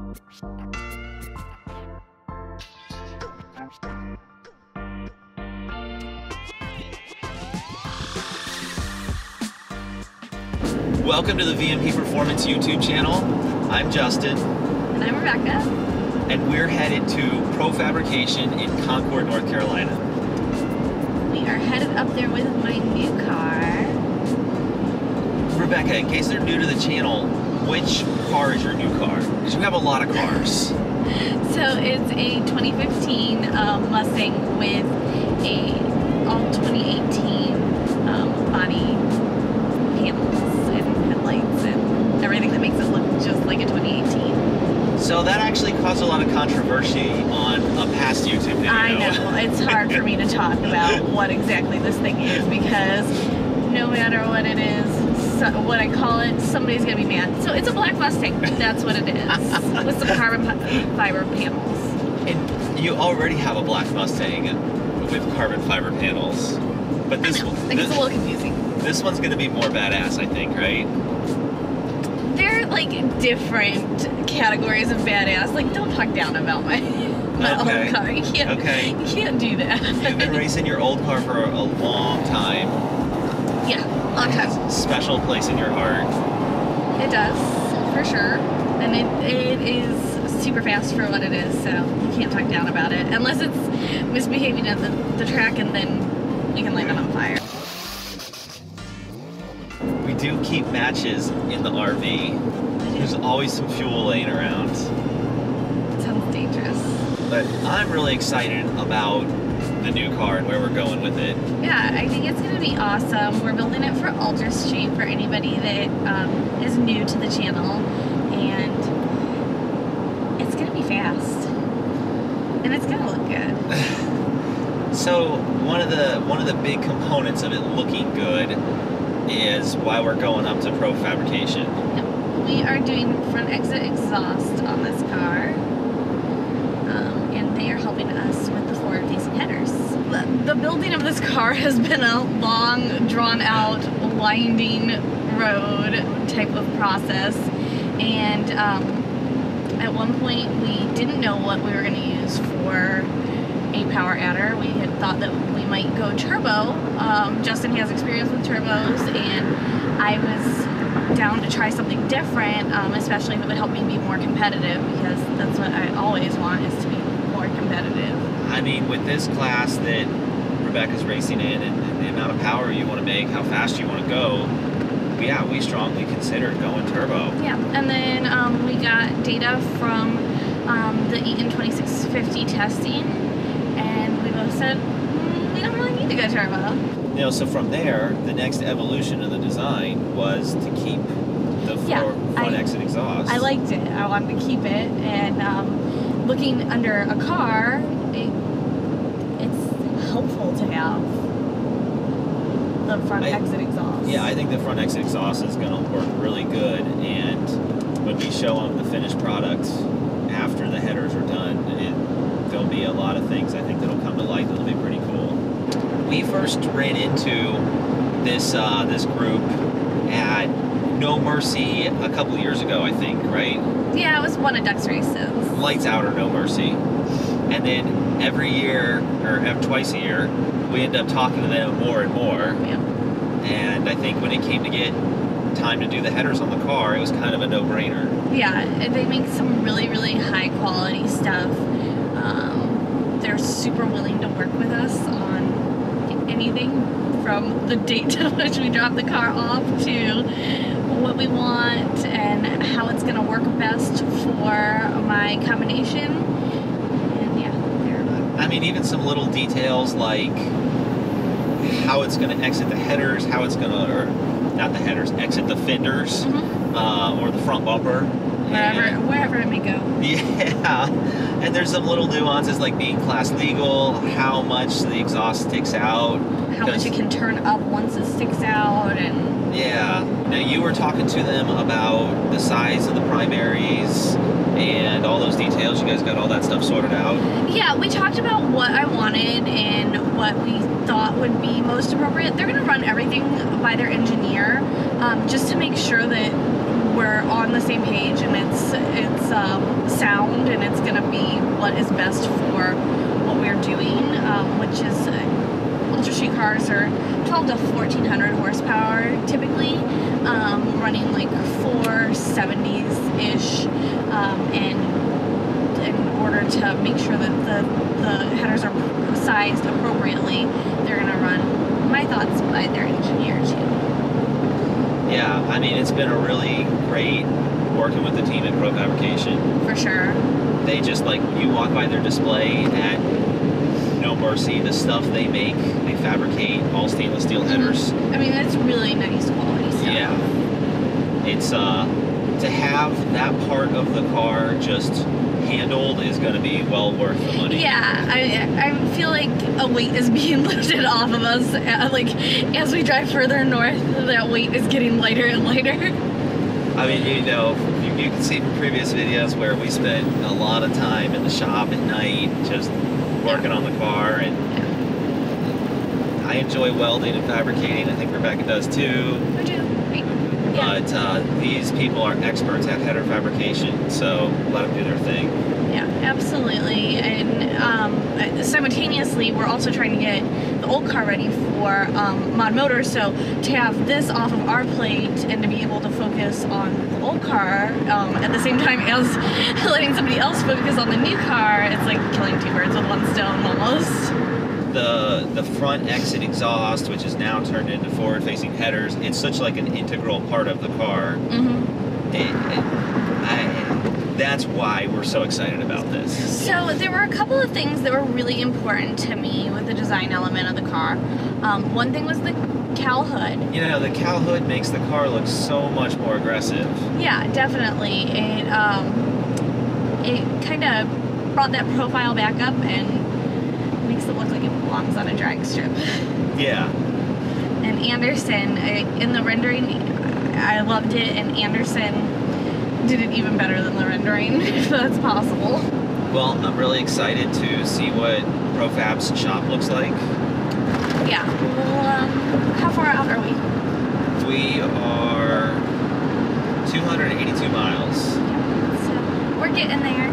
Welcome to the VMP Performance YouTube channel. I'm Justin. And I'm Rebecca. And we're headed to Pro Fabrication in Concord, North Carolina. We are headed up there with my new car. Rebecca, in case they're new to the channel, which car is your new car? Because you have a lot of cars. So it's a 2015 Mustang with a all 2018 body panels and headlights and everything that makes it look just like a 2018. So that actually caused a lot of controversy on a past YouTube video. I know, it's hard for me to talk about what exactly this thing is because no matter what it is, what I call it, somebody's gonna be mad. So it's a black Mustang, that's what it is, with some carbon fiber panels. And you already have a black Mustang with carbon fiber panels. But this one, I think it's a little confusing. This one's gonna be more badass, I think, right? They're like different categories of badass. Like, don't talk down about my old car. You can't do that. You've been racing your old car for a long time. Yeah, long time. It has a special place in your heart. It does, for sure. And it is super fast for what it is, so you can't talk down about it. Unless it's misbehaving at the track and then you can light it on fire. We do keep matches in the RV. There's always some fuel laying around. It sounds dangerous. But I'm really excited about the new car and where we're going with it. Yeah, I think it's going to be awesome. We're building it for Ultra Street for anybody that is new to the channel. And it's going to be fast. And it's going to look good. So one of the big components of it looking good is why we're going up to Pro Fabrication. We are doing front exit exhaust on this car, and they are helping us with the forward-facing headers. The building of this car has been a long, drawn-out, winding road type of process, and at one point we didn't know what we were going to use for a power adder. We had thought that we might go turbo. Justin has experience with turbos, and I was down to try something different, especially if it would help me be more competitive, because that's what I always want, is to be more competitive. I mean, with this class that Rebecca's racing in and the amount of power you want to make, how fast you want to go, yeah, we strongly considered going turbo. Yeah, and then we got data from the Eaton 2650 testing, and we both said, we don't really need to go turbo. You know, so from there, the next evolution of the design was to keep the front exit exhaust. I liked it. I wanted to keep it, and looking under a car, it's helpful to have the front exit exhaust. Yeah, I think the front exit exhaust is going to work really good, and when we show them the finished product after the headers are done, there'll be a lot of things I think that'll come to light that'll be pretty cool. We first ran into this this group at No Mercy a couple years ago, I think, right? Yeah, it was one of Duck's races. Lights Out or No Mercy. And then every year, or twice a year, we end up talking to them more and more. Yeah. And I think when it came to get time to do the headers on the car, it was kind of a no-brainer. Yeah, they make some really, really high quality stuff. They're super willing to work with us on anything from the date to which we drop the car off to what we want and how it's going to work best for my combination. And yeah, I mean, even some little details like how it's going to exit the headers, how it's going to, or not the headers, exit the fenders, or the front bumper. Wherever it may go. Yeah, and there's some little nuances like being class legal, how much the exhaust sticks out. How much it can turn up once it sticks out, and... Yeah. Now you were talking to them about the size of the primaries and all those details. You guys got all that stuff sorted out? Yeah, we talked about what I wanted and what we thought would be most appropriate. They're going to run everything by their engineer, just to make sure that we're on the same page and it's sound, and it's going to be what is best for what we're doing, which is Ultra Street cars are 12 to 1400 horsepower typically, running like 470s-ish, and in order to make sure that the headers are sized appropriately, they're going to run, my thoughts, by their engineer too. Yeah, I mean, it's been a really great working with the team at Pro Fabrication. For sure. They just, like, you walk by their display at No Mercy, the stuff they make, they fabricate all stainless steel headers. I mean, it's really nice quality stuff. Yeah. It's, to have that part of the car just handled is going to be well worth the money. Yeah, I feel like a weight is being lifted off of us. Like, as we drive further north, that weight is getting lighter and lighter. I mean, you know, you can see from previous videos where we spent a lot of time in the shop at night just working on the car, and I enjoy welding and fabricating. I think Rebecca does too. We do. But these people are experts at header fabrication, so let them do their thing. Yeah, absolutely. And simultaneously, we're also trying to get the old car ready for mod motors. So to have this off of our plate and to be able to focus on the old car at the same time as letting somebody else focus on the new car, it's like killing two birds with one stone almost. The front exit exhaust, which is now turned into forward-facing headers, it's such like an integral part of the car. That's why we're so excited about this. So there were a couple of things that were really important to me with the design element of the car. One thing was the cowl hood. You know, the cowl hood makes the car look so much more aggressive. Yeah, definitely. It kind of brought that profile back up and makes it look like it belongs on a drag strip. Yeah. And Anderson, in the rendering, I loved it, and Anderson did it even better than the rendering, if that's possible. Well, I'm really excited to see what ProFab's shop looks like. Yeah. Well, how far out are we? We are 282 miles. So we're getting there.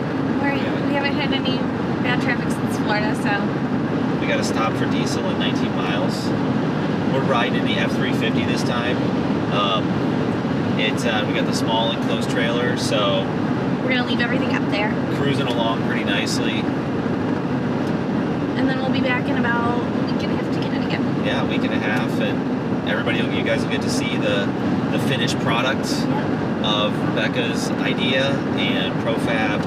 We haven't had any bad traffic since Florida, so. We got to stop for diesel in 19 miles. We're riding in the F350 this time. We got the small enclosed trailer, so we're gonna leave everything up there. Cruising along pretty nicely. And then we'll be back in about a week and a half to get it again. Yeah, a week and a half, and you guys will get to see the finished product of Rebecca's idea and ProFab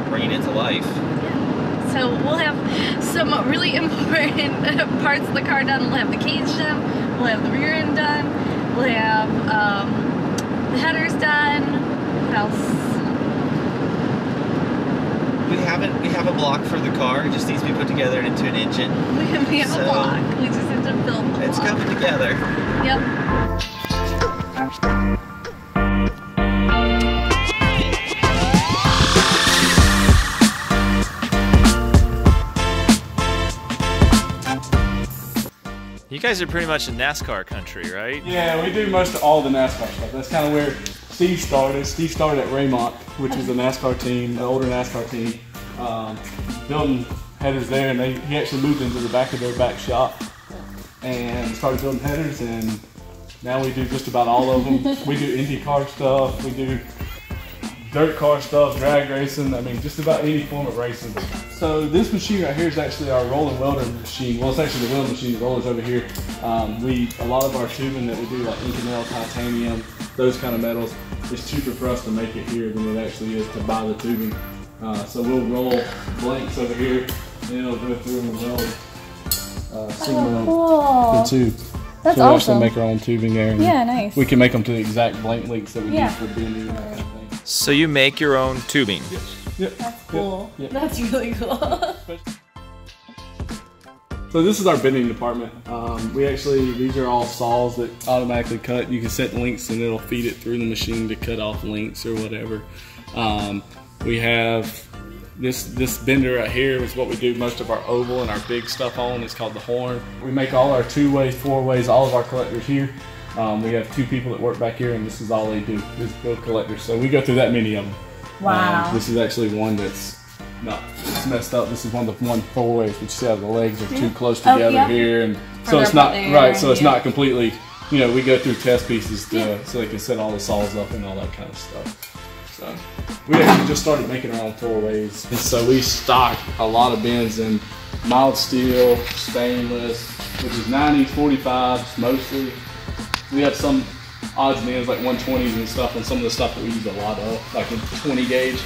bringing it to life. Yeah. So we'll have some really important parts of the car done. We'll have the cage done. We'll have the rear end done. We'll have the headers done. What else? We have a block for the car. It just needs to be put together into an engine. We have a block. We just have to build the block. It's coming together. Yep. You guys are pretty much in NASCAR country, right? Yeah, we do most of all the NASCAR stuff. That's kind of where Steve started. Steve started at Raymont, which is a NASCAR team, an older NASCAR team, building headers there, and he actually moved into the back of their back shop and started building headers, and now we do just about all of them. We do Indy car stuff, we do dirt car stuff, drag racing, I mean just about any form of racing. So this machine right here is actually our rolling welder machine. Well, it's actually the welding machine, the roller's over here. A lot of our tubing that we do, like Inconel, titanium, those kind of metals, it's cheaper for us to make it here than it actually is to buy the tubing. So we'll roll blanks over here, and it'll go through and weld the tube. That's so we awesome. actually make our own tubing there. And yeah, nice. We can make them to the exact blank lengths that we need for bending and that kind of thing. So you make your own tubing? Yep. That's cool. Yep. That's really cool. So this is our bending department. These are all saws that automatically cut. You can set lengths and it'll feed it through the machine to cut off lengths or whatever. We have this bender right here is what we do most of our oval and our big stuff on. It's called the horn. We make all our 2-ways, 4-ways, all of our collectors here. We have 2 people that work back here, and this is all they do, is build collectors. So we go through that many of them. Wow. This is actually one that's not, it's messed up. This is one of the four ways, but you see how the legs are too close together here, and so it's not right. So it's not completely. You know, we go through test pieces so they can set all the saws up and all that kind of stuff. So we actually just started making our own four ways, and so we stock a lot of bins in mild steel, stainless, which is 90s, 45s mostly. We have some odds and ends like 120s and stuff, and some of the stuff that we use a lot of, like a 20 gauge.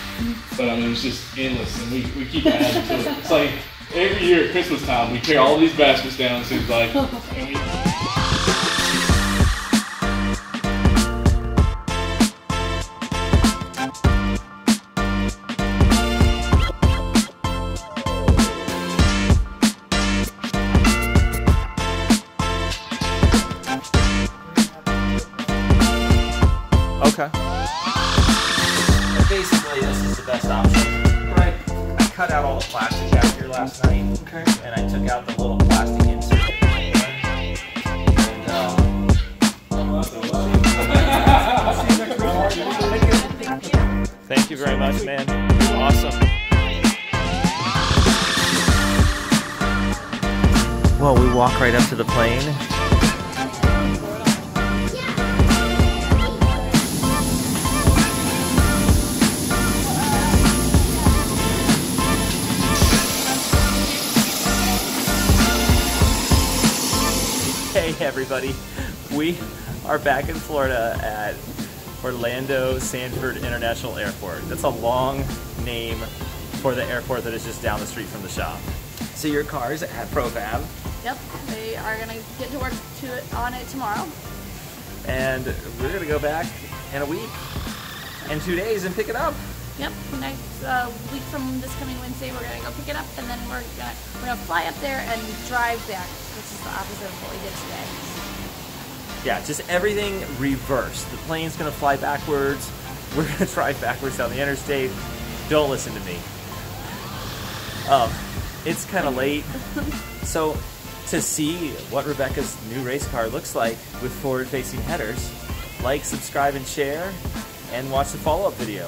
But I mean, it's just endless, and we keep adding to it. It's like every year at Christmas time, we carry all these baskets down, it seems like. Okay. Basically, this is the best option. Right. I cut out all the plastic out here last night. Okay. And I took out the little plastic insert. Thank you very much, man. Awesome. Well, we walk right up to the plane. Hey everybody, we are back in Florida at Orlando Sanford International Airport. That's a long name for the airport that is just down the street from the shop. So your car's at Pro Fab. Yep, they are gonna get to work on it tomorrow. And we're gonna go back in a week and 2 days and pick it up. Yep, next week from this coming Wednesday, we're gonna go pick it up, and then we're gonna fly up there and drive back, which is the opposite of what we did today. Yeah, just everything reversed. The plane's gonna fly backwards. We're gonna drive backwards down the interstate. Don't listen to me. It's kind of late, so to see what Rebecca's new race car looks like with forward-facing headers, like, subscribe, and share, and watch the follow-up video.